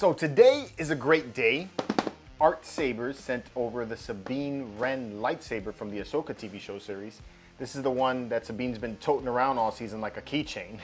So today is a great day. Artsabers sent over the Sabine Wren Lightsaber from the Ahsoka TV show series. This is the one that Sabine's been toting around all season like a keychain.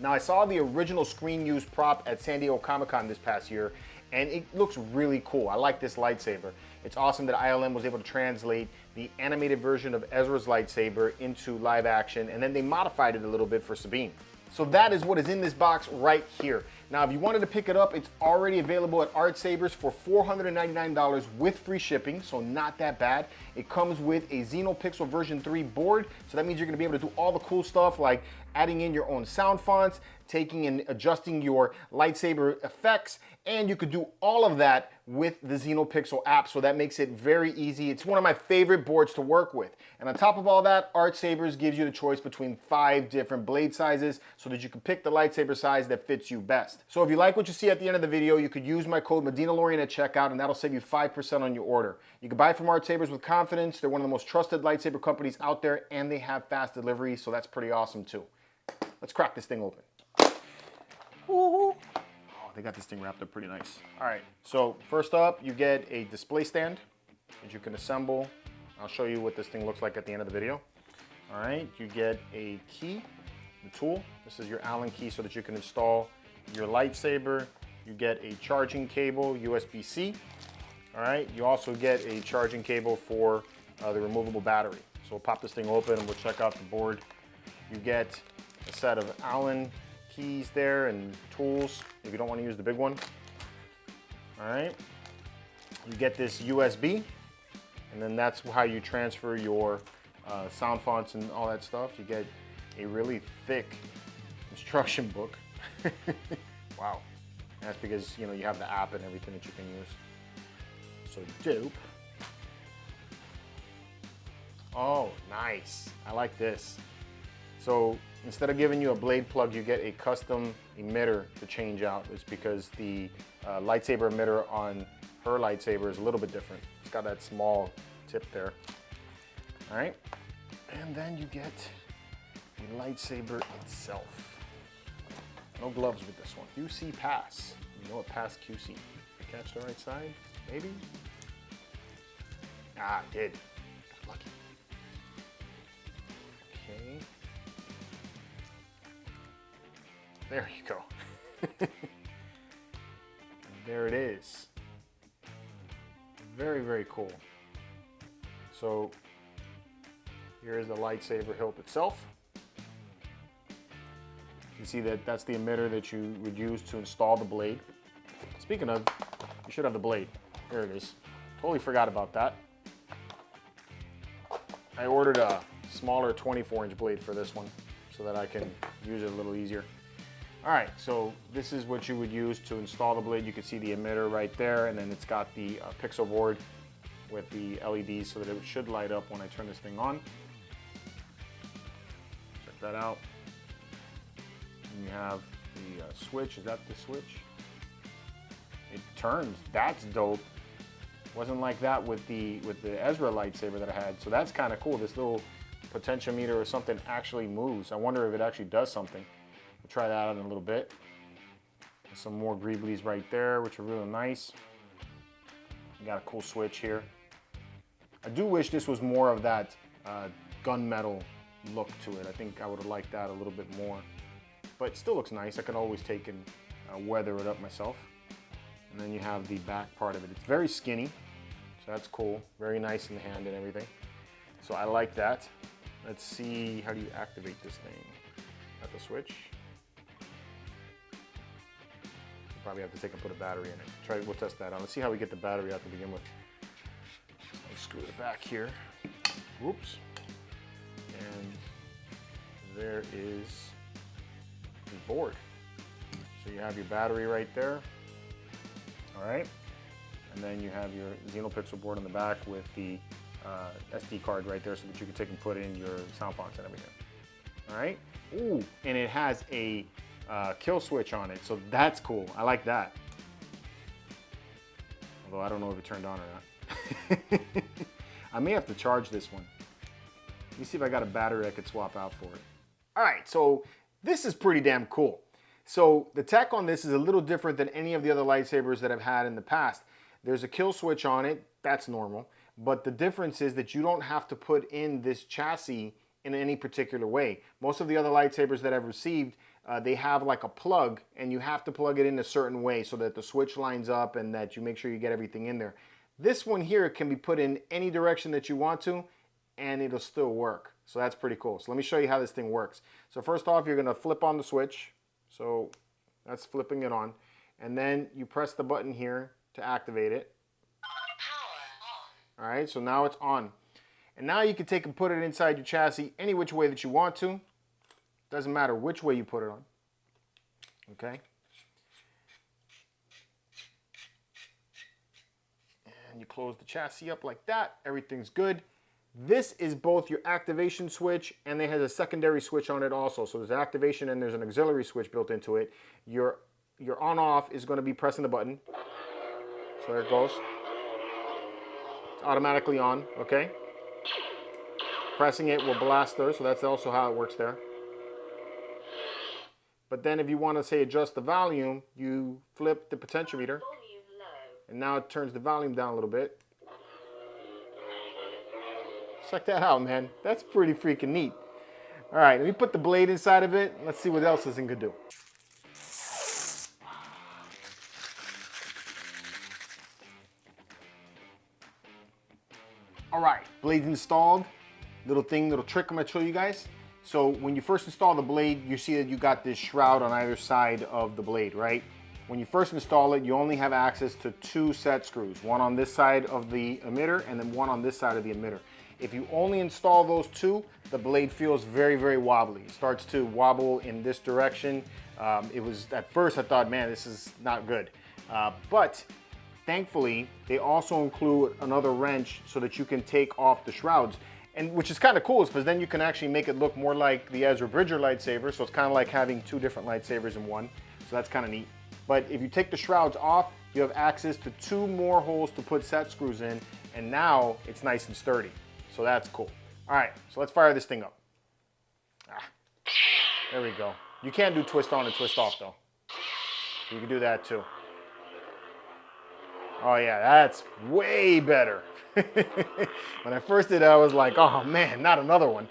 Now I saw the original screen use prop at San Diego Comic-Con this past year, and it looks really cool. I like this lightsaber. It's awesome that ILM was able to translate the animated version of Ezra's lightsaber into live action, and then they modified it a little bit for Sabine. So that is what is in this box right here. Now, if you wanted to pick it up, it's already available at Artsabers for $499 with free shipping, so not that bad. It comes with a Neopixel version 3 board, so that means you're gonna be able to do all the cool stuff like adding in your own sound fonts, taking and adjusting your lightsaber effects, and you could do all of that with the Neopixel app, so that makes it very easy. It's one of my favorite boards to work with. And on top of all that, Artsabers gives you the choice between 5 different blade sizes so that you can pick the lightsaber size that fits you best. So if you like what you see at the end of the video, you could use my code MEDINALORIAN at checkout, and that'll save you 5% on your order. You can buy from Artsabers with confidence. They're one of the most trusted lightsaber companies out there, and they have fast delivery, so that's pretty awesome too. Let's crack this thing open. Oh, they got this thing wrapped up pretty nice. All right, so first up, you get a display stand that you can assemble. I'll show you what this thing looks like at the end of the video. All right, you get a key, the tool. This is your Allen key so that you can install your lightsaber. You get a charging cable, USB-C. All right, you also get a charging cable for the removable battery. So we'll pop this thing open and we'll check out the board. You get a set of Allen keys there and tools if you don't want to use the big one. All right, you get this USB, and then that's how you transfer your sound fonts and all that stuff. You get a really thick instruction book. Wow, that's because you have the app and everything that you can use. So dope. Oh, nice. I like this. So instead of giving you a blade plug, you get a custom emitter to change out. It's because the lightsaber emitter on her lightsaber is a little bit different. It's got that small tip there. All right, and then you get the lightsaber itself. No gloves with this one. QC pass. You know what pass QC. Catch the right side, maybe? Ah, I did. Got lucky. Okay. There you go. There it is. Very, very cool. So here's the lightsaber hilt itself. You see that that's the emitter that you would use to install the blade. Speaking of, you should have the blade. There it is. Totally forgot about that. I ordered a smaller 24-inch blade for this one so that I can use it a little easier. All right, so this is what you would use to install the blade. You can see the emitter right there, and then it's got the pixel board with the LEDs so that it should light up when I turn this thing on. Check that out. And you have the switch. Is that the switch? It turns. That's dope. Wasn't like that with the Ezra lightsaber that I had, so that's kind of cool. This little potentiometer or something actually moves. I wonder if it actually does something. We'll try that out in a little bit. There's some more greeblies right there, which are really nice. You got a cool switch here. I do wish this was more of that gunmetal look to it. I think I would have liked that a little bit more. But it still looks nice. I can always take and weather it up myself. And then you have the back part of it. It's very skinny, so that's cool. Very nice in the hand and everything. So I like that. Let's see, how do you activate this thing? Got the switch. Probably have to take and put a battery in it. We'll test that out. Let's see how we get the battery out to begin with. Let's screw it back here. Whoops. And there is the board. So you have your battery right there. All right. And then you have your Neopixel board on the back with the SD card right there so that you can take and put in your sound fonts and everything. All right. Ooh, and it has a kill switch on it, so that's cool. I like that. Although I don't know if it turned on or not. I may have to charge this one. Let me see if I got a battery I could swap out for it. All right, so this is pretty damn cool. So the tech on this is a little different than any of the other lightsabers that I've had in the past. There's a kill switch on it, that's normal. But the difference is that you don't have to put in this chassis in any particular way. Most of the other lightsabers that I've received, they have like a plug, and you have to plug it in a certain way so that the switch lines up and that you make sure you get everything in there. This one here can be put in any direction that you want to, and it'll still work. So that's pretty cool. So let me show you how this thing works. So first off, you're gonna flip on the switch. So that's flipping it on. And then you press the button here to activate it. All right, so now it's on. And now you can take and put it inside your chassis any which way that you want to. Doesn't matter which way you put it on. Okay. And you close the chassis up like that. Everything's good. This is both your activation switch, and it has a secondary switch on it also. So there's an activation and there's an auxiliary switch built into it. Your on-off is going to be pressing the button. So there it goes. It's automatically on, okay? Pressing it will blast there, so that's also how it works there. But then if you want to, say, adjust the volume, you flip the potentiometer. And now it turns the volume down a little bit. Check that out, man. That's pretty freaking neat. All right, let me put the blade inside of it. Let's see what else this thing could do. All right, blade's installed. Little trick I'm gonna show you guys. So when you first install the blade, you see that you got this shroud on either side of the blade, right? When you first install it, you only have access to 2 set screws, one on this side of the emitter and then one on this side of the emitter. If you only install those 2, the blade feels very, very wobbly. It starts to wobble in this direction. It was, at first I thought, man, this is not good. But thankfully, they also include another wrench so that you can take off the shrouds. And which is kind of cool, because then you can actually make it look more like the Ezra Bridger lightsaber. So it's kind of like having 2 different lightsabers in one. So that's kind of neat. But if you take the shrouds off, you have access to 2 more holes to put set screws in. And now it's nice and sturdy. So that's cool. All right, so let's fire this thing up. There we go. You can't do twist on and twist off though. So you can do that too. Oh yeah, that's way better. When I first did it, I was like, oh man, not another one.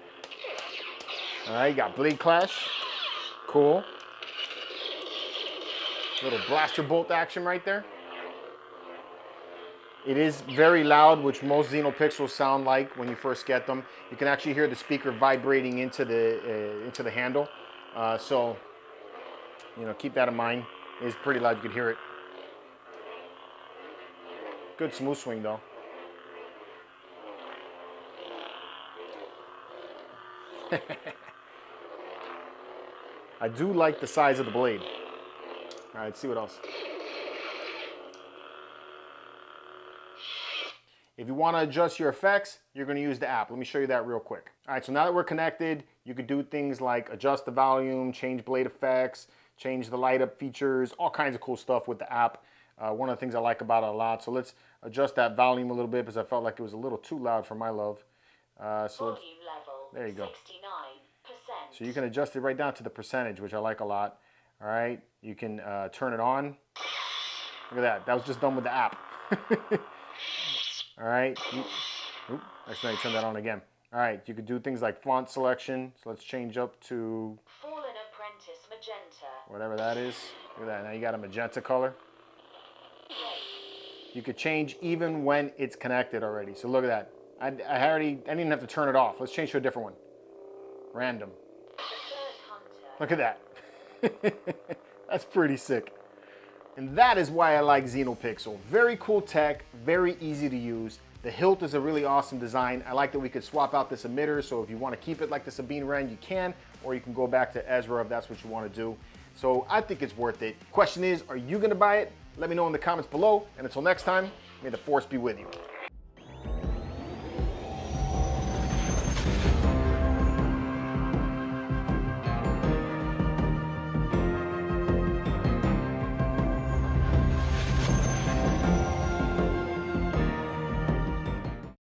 All right, you got blade clash. Cool. Little blaster bolt action right there. It is very loud, which most Neopixels sound like when you first get them. You can actually hear the speaker vibrating into the handle. So, you know, keep that in mind. It is pretty loud. You can hear it. Good smooth swing though. I do like the size of the blade. All right, let's see what else. If you want to adjust your effects, you're going to use the app. Let me show you that real quick. All right, so now that we're connected, you can do things like adjust the volume, change blade effects, change the light up features, all kinds of cool stuff with the app. One of the things I like about it a lot. So let's adjust that volume a little bit because I felt like it was a little too loud for my love. So there you go. 69%. So you can adjust it right down to the percentage, which I like a lot. All right, you can turn it on. Look at that. That was just done with the app. All right. Actually, I turn that on again. All right, you could do things like font selection. So let's change up to Fallen Apprentice Magenta. Whatever that is. Look at that. Now you got a magenta color. You could change even when it's connected already. So look at that. I didn't even have to turn it off. Let's change to a different one. Random. Look at that. That's pretty sick. And that is why I like Neopixel. Very cool tech, very easy to use. The hilt is a really awesome design. I like that we could swap out this emitter, so if you want to keep it like the Sabine Wren, you can, or you can go back to Ezra if that's what you want to do. So I think it's worth it. Question is, are you going to buy it? Let me know in the comments below, and until next time, may the Force be with you.